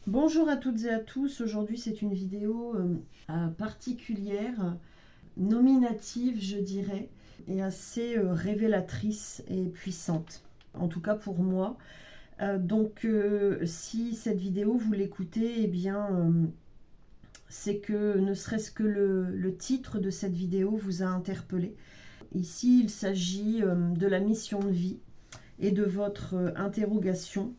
Bonjour à toutes et à tous, aujourd'hui c'est une vidéo particulière, nominative je dirais, et assez révélatrice et puissante, en tout cas pour moi. Si cette vidéo vous l'écoutez, eh bien c'est que ne serait-ce que le titre de cette vidéo vous a interpellé. Ici il s'agit de la mission de vie et de votre interrogation,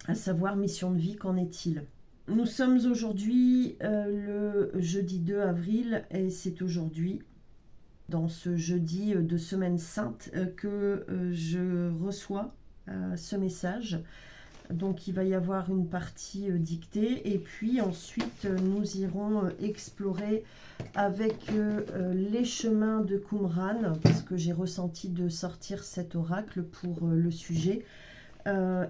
à savoir mission de vie, qu'en est-il? Nous sommes aujourd'hui le jeudi 2 avril et c'est aujourd'hui, dans ce jeudi de Semaine Sainte, que je reçois ce message. Donc il va y avoir une partie dictée et puis ensuite nous irons explorer avec les chemins de Qumran, parce que j'ai ressenti de sortir cet oracle pour le sujet. Ce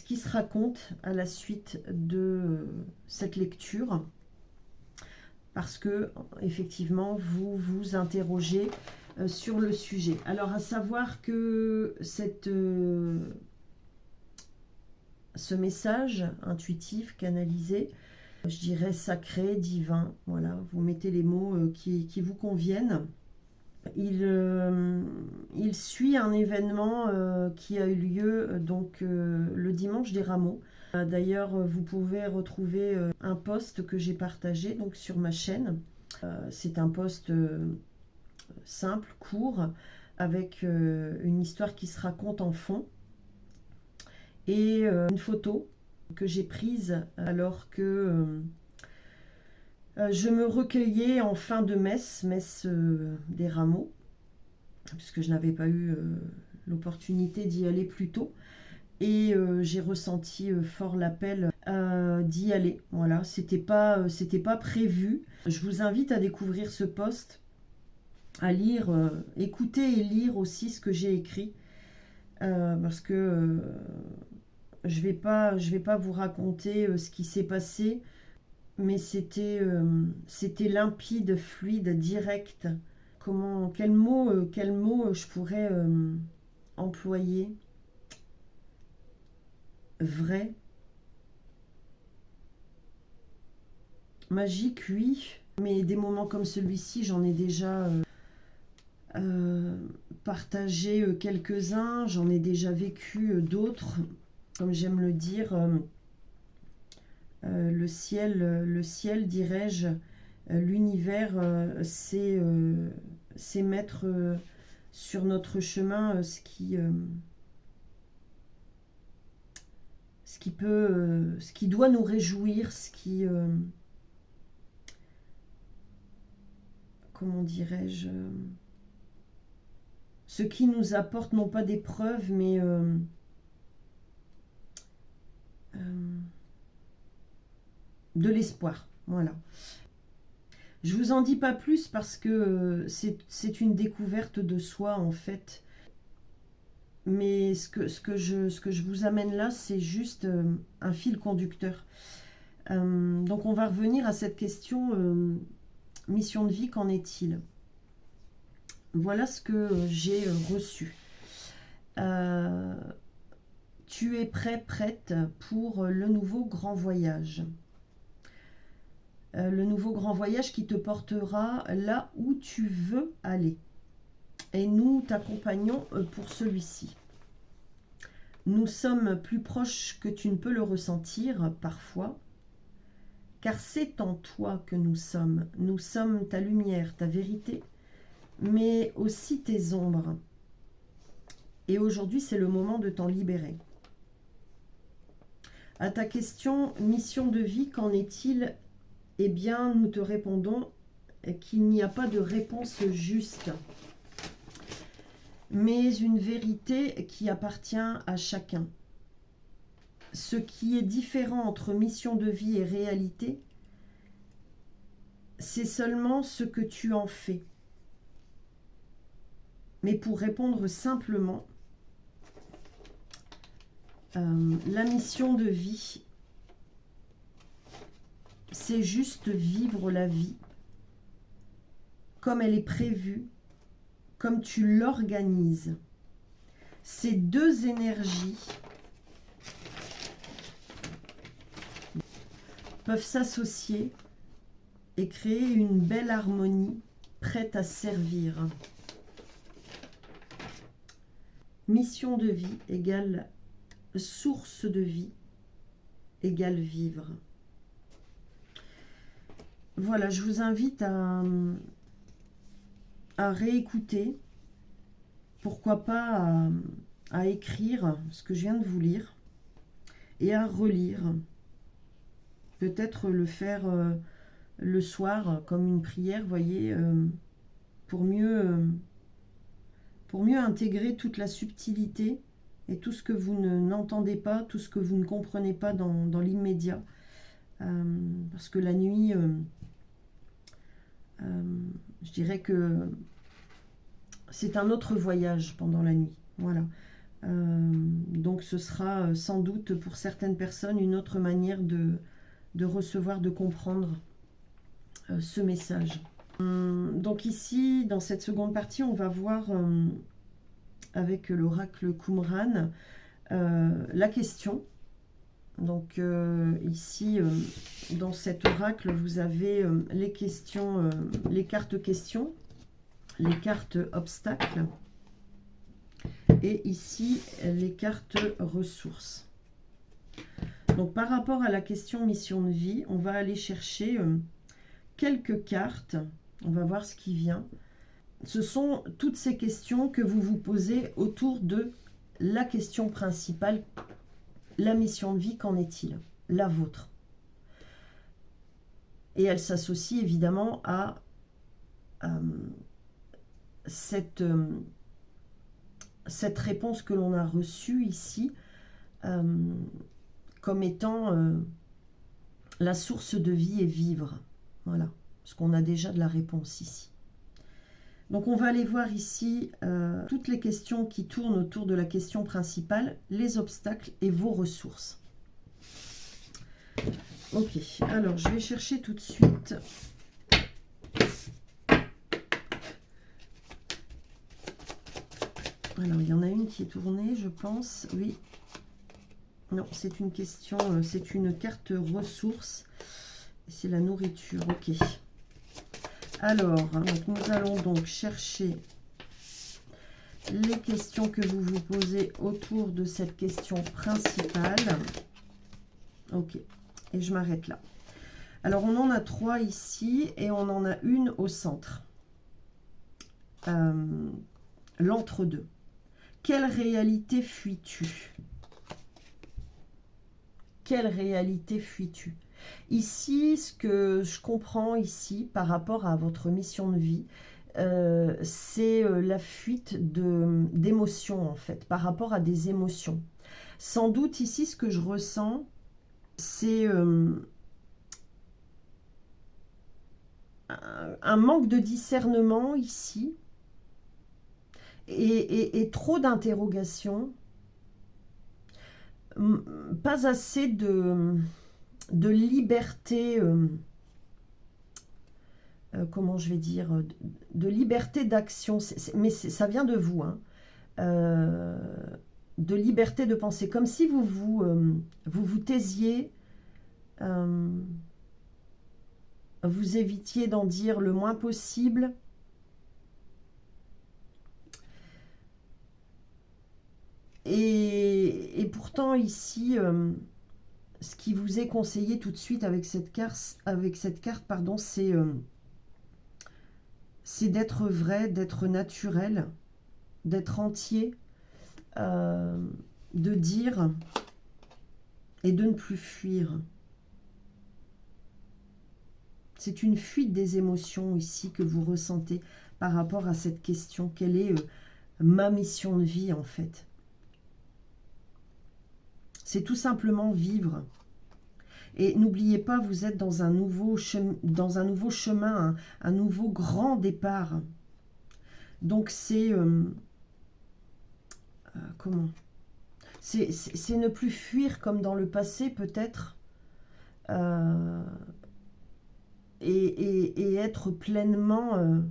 qui se raconte à la suite de cette lecture, parce que effectivement vous vous interrogez sur le sujet. Alors à savoir que ce message intuitif, canalisé, je dirais sacré, divin, voilà, vous mettez les mots qui vous conviennent. Il suit un événement qui a eu lieu le dimanche des Rameaux. D'ailleurs, vous pouvez retrouver un post que j'ai partagé donc, sur ma chaîne. C'est un post simple, court, avec une histoire qui se raconte en fond. Et une photo que j'ai prise alors que je me recueillais en fin de messe des Rameaux, puisque je n'avais pas eu l'opportunité d'y aller plus tôt. Et j'ai ressenti fort l'appel d'y aller. Voilà, c'était pas prévu. Je vous invite à découvrir ce post, à lire, écouter et lire aussi ce que j'ai écrit, parce que je vais pas vous raconter ce qui s'est passé, mais c'était limpide, fluide, direct. Quel mot je pourrais employer? Vrai, magique, oui, mais des moments comme celui-ci, j'en ai déjà partagé quelques-uns, j'en ai déjà vécu d'autres. Comme j'aime le dire, le ciel, dirais-je, l'univers, c'est mettre sur notre chemin ce qui doit nous réjouir, comment dirais-je, ce qui nous apporte non pas des preuves, mais de l'espoir. Voilà. Je vous en dis pas plus parce que c'est une découverte de soi en fait. Mais ce que je vous amène là, c'est juste un fil conducteur. Donc on va revenir à cette question, mission de vie, qu'en est-il? Voilà ce que j'ai reçu. Tu es prêt, prête pour le nouveau grand voyage. Le nouveau grand voyage qui te portera là où tu veux aller. Et nous t'accompagnons pour celui-ci. Nous sommes plus proches que tu ne peux le ressentir parfois, car c'est en toi que nous sommes. Nous sommes ta lumière, ta vérité, mais aussi tes ombres. Et aujourd'hui, c'est le moment de t'en libérer. À ta question, mission de vie, qu'en est-il? Eh bien, nous te répondons qu'il n'y a pas de réponse juste, mais une vérité qui appartient à chacun. Ce qui est différent entre mission de vie et réalité, c'est seulement ce que tu en fais. Mais pour répondre simplement, la mission de vie, c'est juste vivre la vie comme elle est prévue, comme tu l'organises. Ces deux énergies peuvent s'associer et créer une belle harmonie prête à servir. Mission de vie égale source de vie égale vivre. Voilà, je vous invite à réécouter, pourquoi pas à écrire ce que je viens de vous lire et à relire. Peut-être le faire le soir comme une prière, voyez, pour mieux intégrer toute la subtilité et tout ce que vous n'entendez pas, tout ce que vous ne comprenez pas dans l'immédiat. Parce que la nuit, je dirais que c'est un autre voyage pendant la nuit. Voilà. Donc ce sera sans doute pour certaines personnes une autre manière de recevoir, de comprendre ce message. Donc ici, dans cette seconde partie, on va voir avec l'oracle Qumran la question. Donc ici, dans cet oracle, vous avez les questions, les cartes questions, les cartes obstacles, et ici, les cartes ressources. Donc par rapport à la question mission de vie, on va aller chercher quelques cartes. On va voir ce qui vient. Ce sont toutes ces questions que vous vous posez autour de la question principale. La mission de vie, qu'en est-il? La vôtre. Et elle s'associe évidemment à cette réponse que l'on a reçue ici comme étant la source de vie et vivre. Voilà, parce qu'on a déjà de la réponse ici. Donc on va aller voir ici toutes les questions qui tournent autour de la question principale, les obstacles et vos ressources. Ok, alors je vais chercher tout de suite. Alors il y en a une qui est tournée, je pense, oui. Non, c'est une question, c'est une carte ressources. C'est la nourriture, ok. Alors, donc nous allons donc chercher les questions que vous vous posez autour de cette question principale. Ok, et je m'arrête là. Alors, on en a 3 ici et on en a une au centre. L'entre-deux. Quelle réalité fuis-tu? Quelle réalité fuis-tu? Ici, ce que je comprends ici par rapport à votre mission de vie, c'est la fuite d'émotions en fait, par rapport à des émotions. Sans doute ici, ce que je ressens, c'est un manque de discernement ici et trop d'interrogations, pas assez de liberté, comment je vais dire, de liberté d'action, mais ça vient de vous, hein, de liberté de penser, comme si vous vous taisiez, vous évitiez d'en dire le moins possible. Et pourtant ici, ce qui vous est conseillé tout de suite avec cette carte, pardon, c'est d'être vrai, d'être naturel, d'être entier, de dire et de ne plus fuir. C'est une fuite des émotions ici que vous ressentez par rapport à cette question. Quelle est ma mission de vie en fait? C'est tout simplement vivre. Et n'oubliez pas, vous êtes dans un nouveau chemin, un nouveau grand départ. Donc c'est... comment? C'est ne plus fuir comme dans le passé peut-être. Et être pleinement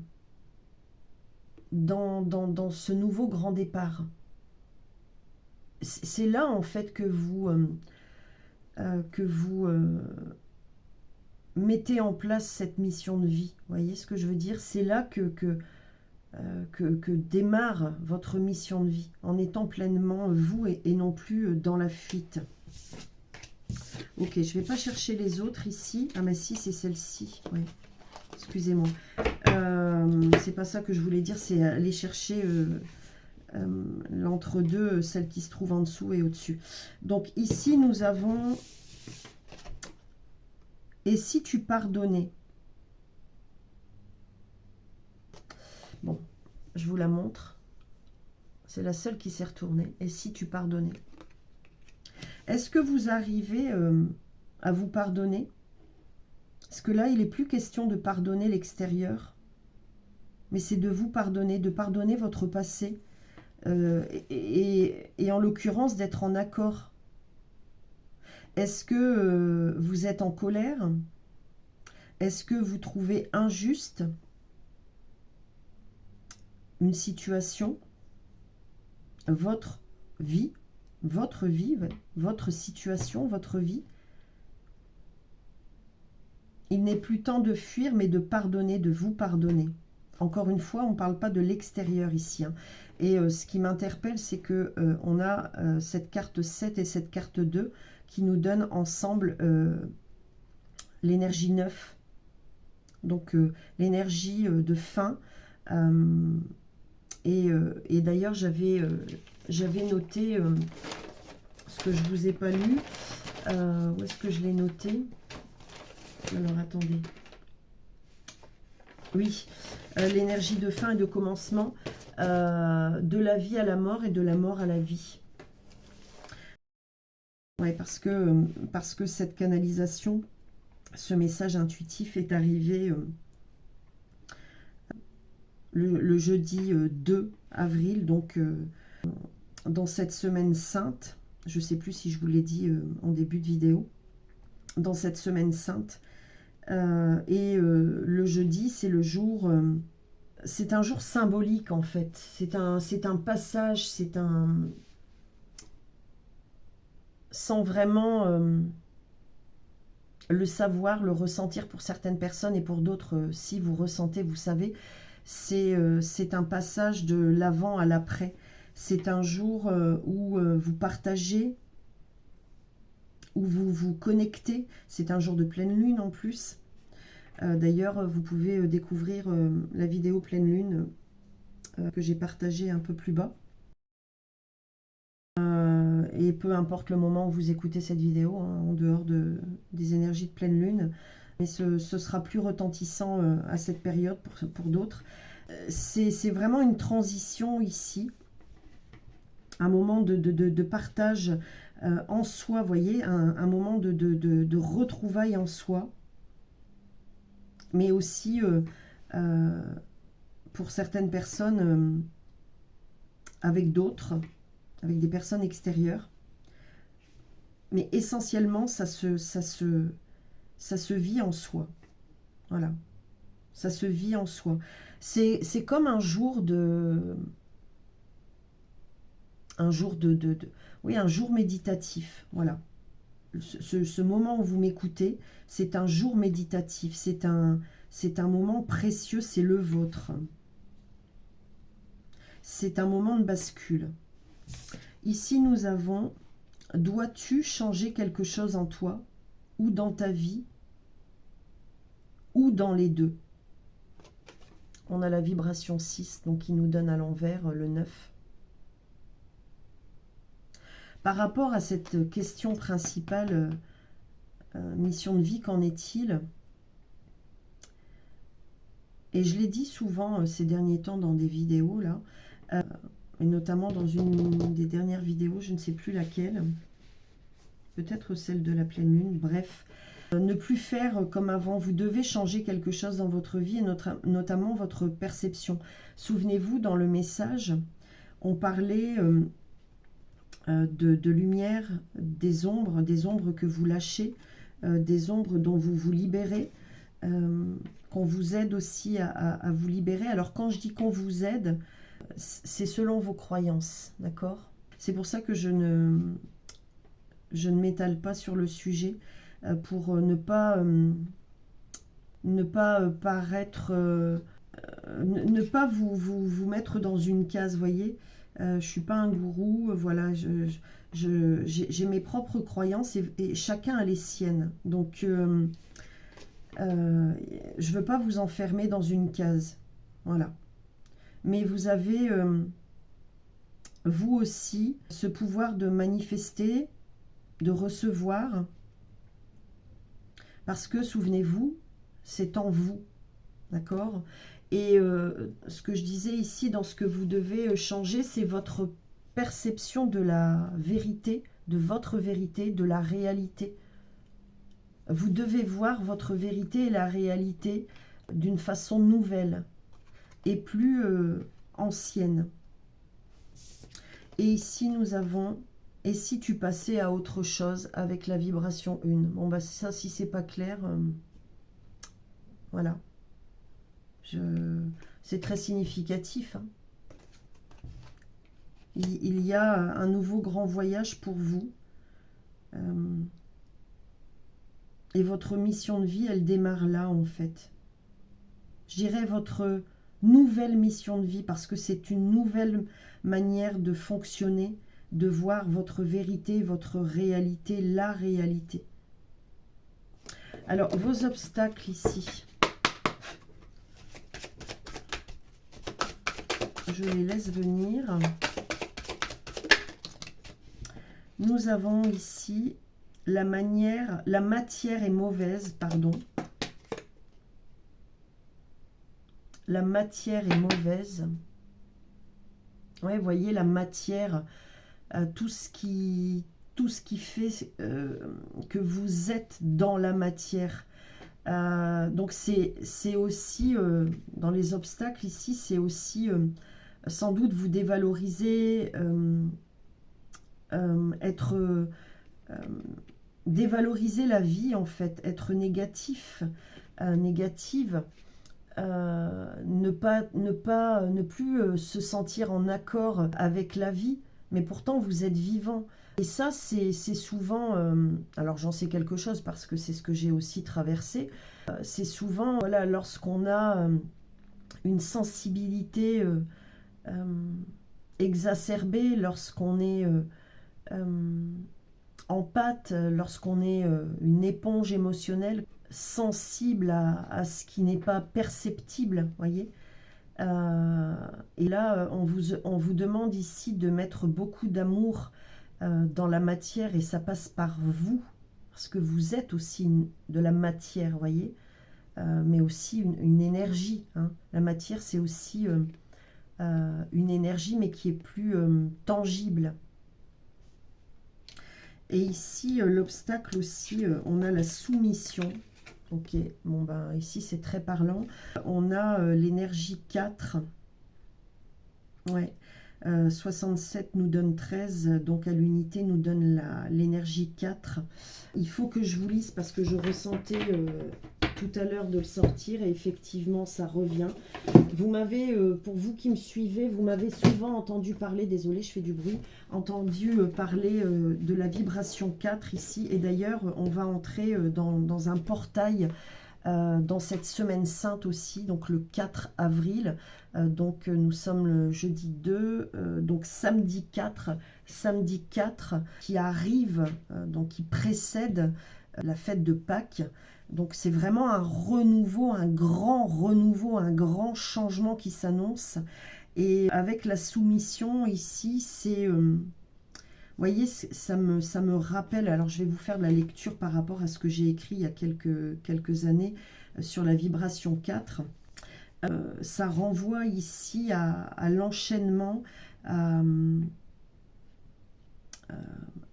dans ce nouveau grand départ. C'est là en fait que vous mettez en place cette mission de vie. Vous voyez ce que je veux dire? C'est là que démarre votre mission de vie, en étant pleinement vous et non plus dans la fuite. Ok, je ne vais pas chercher les autres ici. Ah mais si, c'est celle-ci. Oui. Excusez-moi. C'est pas ça que je voulais dire, c'est aller chercher l'entre-deux, celle qui se trouve en dessous et au-dessus. Donc ici, nous avons... Et si tu pardonnais? Bon, je vous la montre. C'est la seule qui s'est retournée. Et si tu pardonnais? Est-ce que vous arrivez à vous pardonner? Parce que là, il n'est plus question de pardonner l'extérieur, mais c'est de vous pardonner, de pardonner votre passé, et en l'occurrence d'être en accord. Est-ce que vous êtes en colère? Est-ce que vous trouvez injuste une situation, votre vie, votre situation, votre vie? Il n'est plus temps de fuir, mais de pardonner, de vous pardonner. Encore une fois, on ne parle pas de l'extérieur ici. Hein. Et ce qui m'interpelle, c'est que on a cette carte 7 et cette carte 2 qui nous donnent ensemble l'énergie 9. Donc l'énergie de fin. Et d'ailleurs, j'avais noté ce que je ne vous ai pas lu. Où est-ce que je l'ai noté ? Alors, attendez. Oui, l'énergie de fin et de commencement, de la vie à la mort et de la mort à la vie. Ouais, parce que cette canalisation, ce message intuitif est arrivé le jeudi 2 avril, donc dans cette semaine sainte. Je ne sais plus si je vous l'ai dit en début de vidéo. Dans cette semaine sainte. Le jeudi, c'est le jour... c'est un jour symbolique, en fait. C'est un passage, c'est un... Sans vraiment le savoir, le ressentir pour certaines personnes et pour d'autres, si vous ressentez, vous savez, c'est un passage de l'avant à l'après. C'est un jour où vous partagez, où vous vous connectez. C'est un jour de pleine lune en plus. D'ailleurs, vous pouvez découvrir la vidéo pleine lune que j'ai partagée un peu plus bas. Et peu importe le moment où vous écoutez cette vidéo, hein, en dehors des énergies de pleine lune, mais ce sera plus retentissant à cette période pour d'autres. C'est vraiment une transition ici, un moment de partage en soi, vous voyez, un moment de retrouvailles en soi, mais aussi pour certaines personnes avec d'autres, avec des personnes extérieures. Mais essentiellement, ça se vit en soi. Voilà. Ça se vit en soi. C'est comme un jour oui, un jour méditatif. Voilà. Ce moment où vous m'écoutez, c'est un jour méditatif. C'est un moment précieux, c'est le vôtre. C'est un moment de bascule. Ici, nous avons... Dois-tu changer quelque chose en toi, ou dans ta vie, ou dans les deux? On a la vibration 6, donc qui nous donne à l'envers le 9. Par rapport à cette question principale, mission de vie, qu'en est-il? Et je l'ai dit souvent ces derniers temps dans des vidéos, là, et notamment dans une des dernières vidéos, je ne sais plus laquelle, peut-être celle de la pleine lune, bref, ne plus faire comme avant. Vous devez changer quelque chose dans votre vie, et notamment votre perception. Souvenez-vous, dans le message, on parlait de lumière, des ombres que vous lâchez, des ombres dont vous vous libérez, qu'on vous aide aussi à vous libérer. Alors quand je dis qu'on vous aide, c'est selon vos croyances, d'accord? C'est pour ça que je ne m'étale pas sur le sujet, pour ne pas ne pas paraître, ne pas vous mettre dans une case, voyez. Je suis pas un gourou, voilà, j'ai mes propres croyances et chacun a les siennes. Donc, je veux pas vous enfermer dans une case, voilà. Mais vous avez, vous aussi, ce pouvoir de manifester, de recevoir, parce que, souvenez-vous, c'est en vous, d'accord? Et ce que je disais ici, dans ce que vous devez changer, c'est votre perception de la vérité, de votre vérité, de la réalité. Vous devez voir votre vérité et la réalité d'une façon nouvelle et plus ancienne. Et ici, nous avons « Et si tu passais à autre chose avec la vibration 1 ?» Bon, bah ça, si c'est pas clair, voilà. C'est très significatif. Hein. Il y a un nouveau grand voyage pour vous. Et votre mission de vie, elle démarre là, en fait. Je dirais votre nouvelle mission de vie, parce que c'est une nouvelle manière de fonctionner, de voir votre vérité, votre réalité, la réalité. Alors, vos obstacles ici. Je les laisse venir. Nous avons ici la matière est mauvaise, pardon. La matière est mauvaise. Ouais, vous voyez, la matière, tout ce qui fait que vous êtes dans la matière. Donc c'est aussi, dans les obstacles ici, c'est aussi sans doute vous dévaloriser, dévaloriser la vie en fait, être négatif, négative, ne plus se sentir en accord avec la vie, mais pourtant vous êtes vivant. Et ça, c'est souvent, alors j'en sais quelque chose parce que c'est ce que j'ai aussi traversé, c'est souvent, voilà, lorsqu'on a une sensibilité exacerbée, lorsqu'on est en pâte, lorsqu'on est une éponge émotionnelle, sensible à ce qui n'est pas perceptible, voyez. Et là, on vous demande ici de mettre beaucoup d'amour dans la matière, et ça passe par vous, parce que vous êtes aussi de la matière, voyez, mais aussi une énergie. Hein. La matière, c'est aussi une énergie, mais qui est plus tangible. Et ici, l'obstacle aussi, on a la soumission. Ok, bon ben ici c'est très parlant. On a l'énergie 4. Ouais. 67 nous donne 13, donc à l'unité nous donne l'énergie 4. Il faut que je vous lise parce que je ressentais tout à l'heure de le sortir et effectivement ça revient. Vous m'avez, pour vous qui me suivez, vous m'avez souvent entendu parler, désolé je fais du bruit, entendu parler de la vibration 4 ici, et d'ailleurs on va entrer dans un portail dans cette semaine sainte aussi, donc le 4 avril, donc nous sommes le jeudi 2, donc samedi 4 qui arrive, donc qui précède la fête de Pâques. Donc c'est vraiment un renouveau, un grand changement qui s'annonce. Et avec la soumission ici, c'est... vous voyez, ça me rappelle, alors je vais vous faire de la lecture par rapport à ce que j'ai écrit il y a quelques années sur la vibration 4. Ça renvoie ici à l'enchaînement, à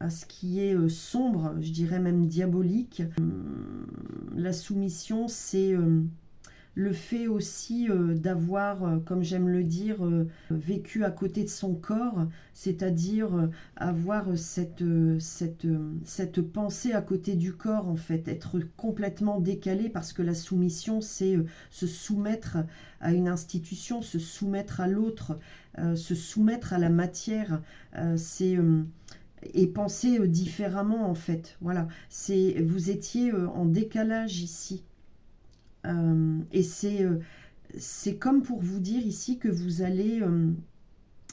ce qui est sombre, je dirais même diabolique. La soumission, c'est le fait aussi d'avoir, comme j'aime le dire, vécu à côté de son corps, c'est-à-dire avoir cette pensée à côté du corps, en fait, être complètement décalé, parce que la soumission, c'est se soumettre à une institution, se soumettre à l'autre, se soumettre à la matière, c'est... et penser différemment, en fait. Voilà, vous étiez en décalage ici. Et c'est comme pour vous dire ici que vous allez...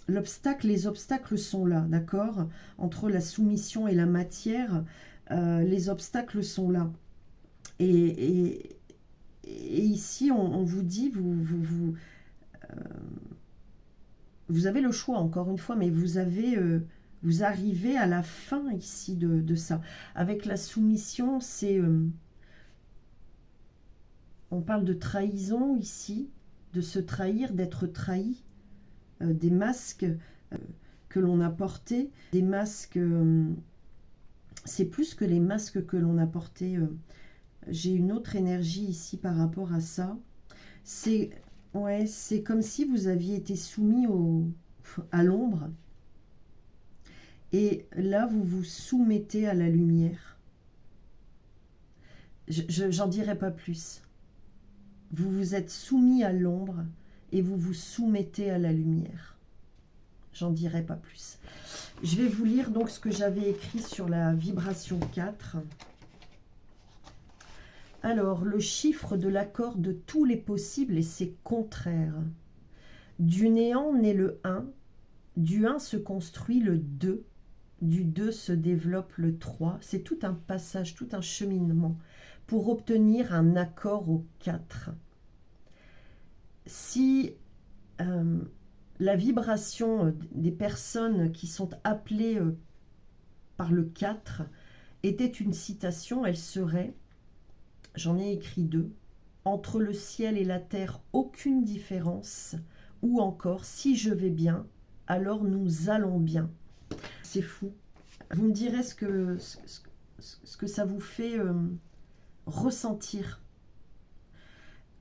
les obstacles sont là, d'accord? Entre la soumission et la matière, les obstacles sont là. Et ici, on vous dit, vous avez le choix, encore une fois, mais vous arrivez à la fin ici de ça. Avec la soumission, on parle de trahison ici, de se trahir, d'être trahi, des masques que l'on a portés, des masques, c'est plus que les masques que l'on a portés. J'ai une autre énergie ici par rapport à ça. C'est comme si vous aviez été soumis à l'ombre. Et là, vous vous soumettez à la lumière. J'en dirai pas plus. Vous vous êtes soumis à l'ombre et vous vous soumettez à la lumière. J'en dirai pas plus. Je vais vous lire donc ce que j'avais écrit sur la vibration 4. Alors, le chiffre de l'accord de tous les possibles et ses contraires. Du néant naît le 1, du 1 se construit le 2, du 2 se développe le 3. C'est tout un passage, tout un cheminement pour obtenir un accord au 4. Si la vibration des personnes qui sont appelées par le 4 était une citation, elle serait... J'en ai écrit 2. Entre le ciel et la terre, aucune différence. Ou encore, si je vais bien, alors nous allons bien. C'est fou. Vous me direz ce que ça vous fait ressentir.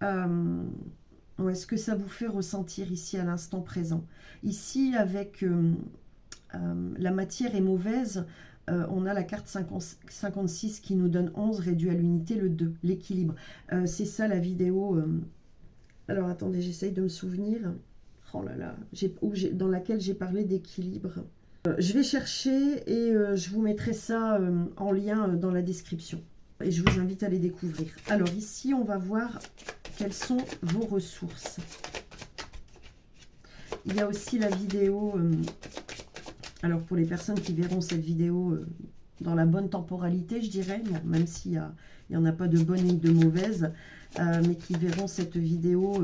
Ce que ça vous fait ressentir ici à l'instant présent. Ici, avec la matière est mauvaise, on a la carte 56 qui nous donne 11 réduit à l'unité, le 2, l'équilibre. C'est ça la vidéo. Alors attendez, j'essaye de me souvenir. Oh là là, dans laquelle j'ai parlé d'équilibre. Je vais chercher et je vous mettrai ça en lien dans la description. Et je vous invite à les découvrir. Alors ici, on va voir quelles sont vos ressources. Il y a aussi la vidéo... alors pour les personnes qui verront cette vidéo dans la bonne temporalité, je dirais, bon, même s'il n'y en a pas de bonne ni de mauvaise, mais qui verront cette vidéo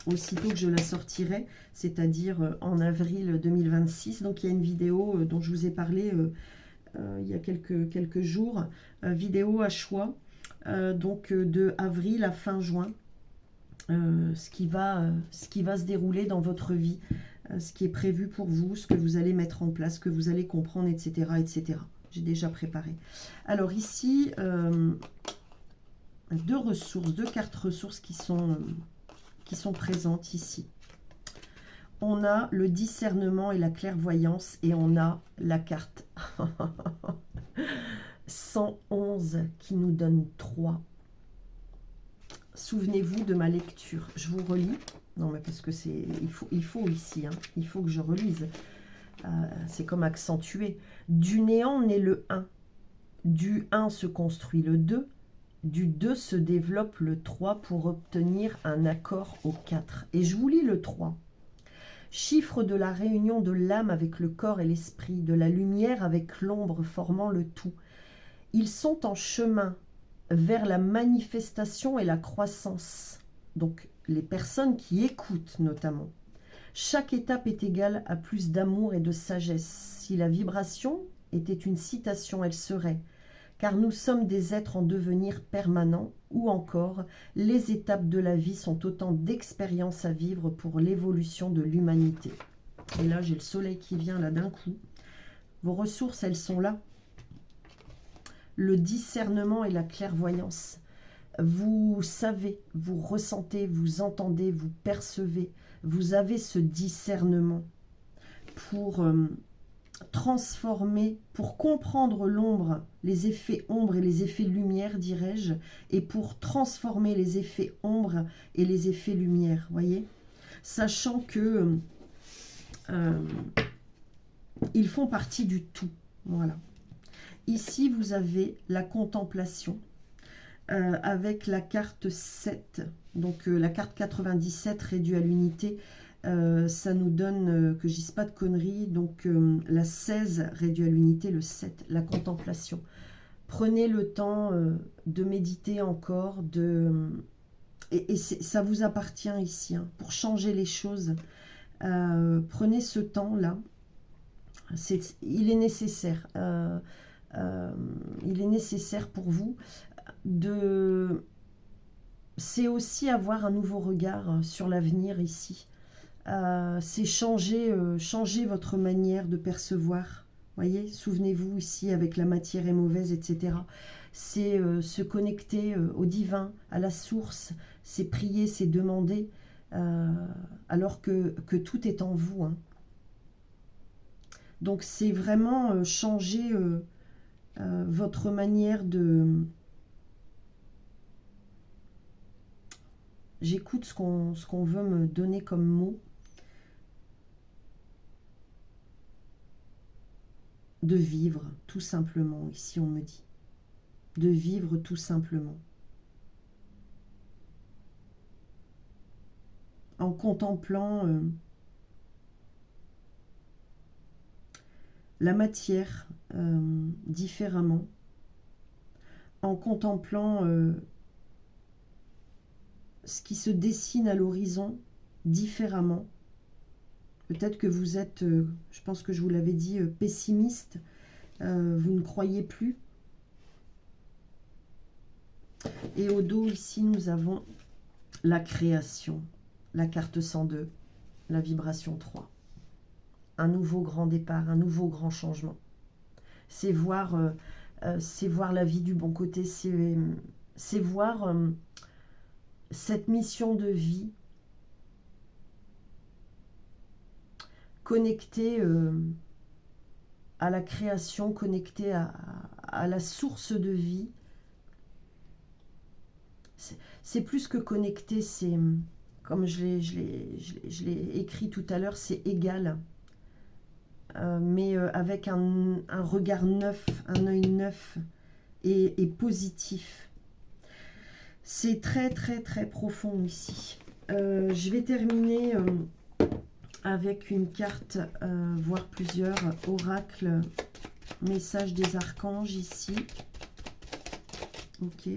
aussitôt que je la sortirai, c'est-à-dire en avril 2026. Donc il y a une vidéo dont je vous ai parlé il y a quelques jours, vidéo à choix, donc de avril à fin juin, ce qui va se dérouler dans votre vie, ce qui est prévu pour vous, ce que vous allez mettre en place, ce que vous allez comprendre, etc. etc. J'ai déjà préparé. Alors ici, 2 ressources, 2 cartes ressources qui sont présentes ici. On a le discernement et la clairvoyance et on a la carte 111 qui nous donne 3. Souvenez-vous de ma lecture. Je vous relis. Non, mais parce que il faut ici, hein, il faut que je relise. C'est comme accentué. Du néant naît le 1. Du 1 se construit le 2. Du 2 se développe le 3 pour obtenir un accord au 4. Et je vous lis le 3. Chiffre de la réunion de l'âme avec le corps et l'esprit, de la lumière avec l'ombre formant le tout. Ils sont en chemin vers la manifestation et la croissance. Donc, les personnes qui écoutent notamment. Chaque étape est égale à plus d'amour et de sagesse. Si la vibration était une citation, elle serait « Car nous sommes des êtres en devenir permanent » ou encore « Les étapes de la vie sont autant d'expériences à vivre pour l'évolution de l'humanité. » Et là, j'ai le soleil qui vient là d'un coup. Vos ressources, elles sont là. Le discernement et la clairvoyance. Vous savez, vous ressentez, vous entendez, vous percevez. Vous avez ce discernement pour transformer, pour comprendre l'ombre, les effets ombre et les effets lumière, dirais-je, et pour transformer les effets ombre et les effets lumière, voyez, sachant que ils font partie du tout, voilà. Ici, vous avez la contemplation. avec la carte 7. Donc la carte 97 réduite à l'unité, ça nous donne, que je dise pas de conneries, donc la 16 réduite à l'unité, le 7, la contemplation. Prenez le temps de méditer encore, et ça vous appartient ici, hein, pour changer les choses. Prenez ce temps-là, il est nécessaire. Il est nécessaire pour vous c'est aussi avoir un nouveau regard sur l'avenir ici. C'est changer votre manière de percevoir. Voyez, souvenez-vous ici avec la matière est mauvaise, etc. C'est se connecter au divin, à la source. C'est prier, c'est demander, alors que tout est en vous, hein. Donc c'est vraiment changer votre manière de... J'écoute ce qu'on veut me donner comme mot. De vivre, tout simplement, ici on me dit. De vivre tout simplement. En contemplant la matière différemment. En contemplant ce qui se dessine à l'horizon différemment. Peut-être que vous êtes, je pense que je vous l'avais dit, pessimiste. Vous ne croyez plus. Et au dos, ici, nous avons la création. La carte 102, la vibration 3. Un nouveau grand départ, un nouveau grand changement. C'est voir la vie du bon côté. C'est voir cette mission de vie connectée à la création, connectée à la source de vie. C'est plus que connecté, c'est, comme je l'ai écrit tout à l'heure, c'est égal. Mais avec un regard neuf, un œil neuf et positif. C'est très très très profond ici. Je vais terminer avec une carte, voire plusieurs, oracle, message des archanges ici. Ok.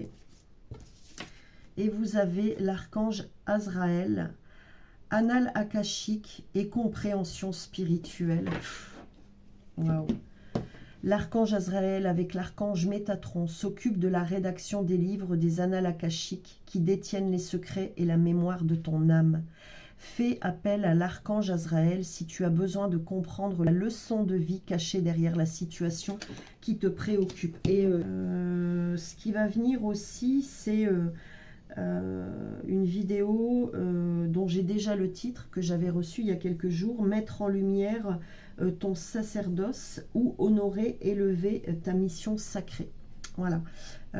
Et vous avez l'archange Azraël, annales akashique et compréhension spirituelle. Waouh. L'archange Azraël avec l'archange Métatron s'occupe de la rédaction des livres des annales akashiques qui détiennent les secrets et la mémoire de ton âme. Fais appel à l'archange Azraël si tu as besoin de comprendre la leçon de vie cachée derrière la situation qui te préoccupe. Et ce qui va venir aussi, c'est une vidéo dont j'ai déjà le titre, que j'avais reçu il y a quelques jours, mettre en lumière ton sacerdoce ou honorer, élever ta mission sacrée. Voilà,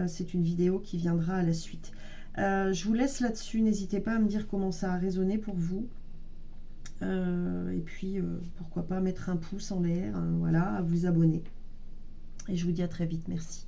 c'est une vidéo qui viendra à la suite. Je vous laisse là-dessus, n'hésitez pas à me dire comment ça a résonné pour vous. Et puis, pourquoi pas mettre un pouce en l'air, hein, voilà, à vous abonner. Et je vous dis à très vite, merci.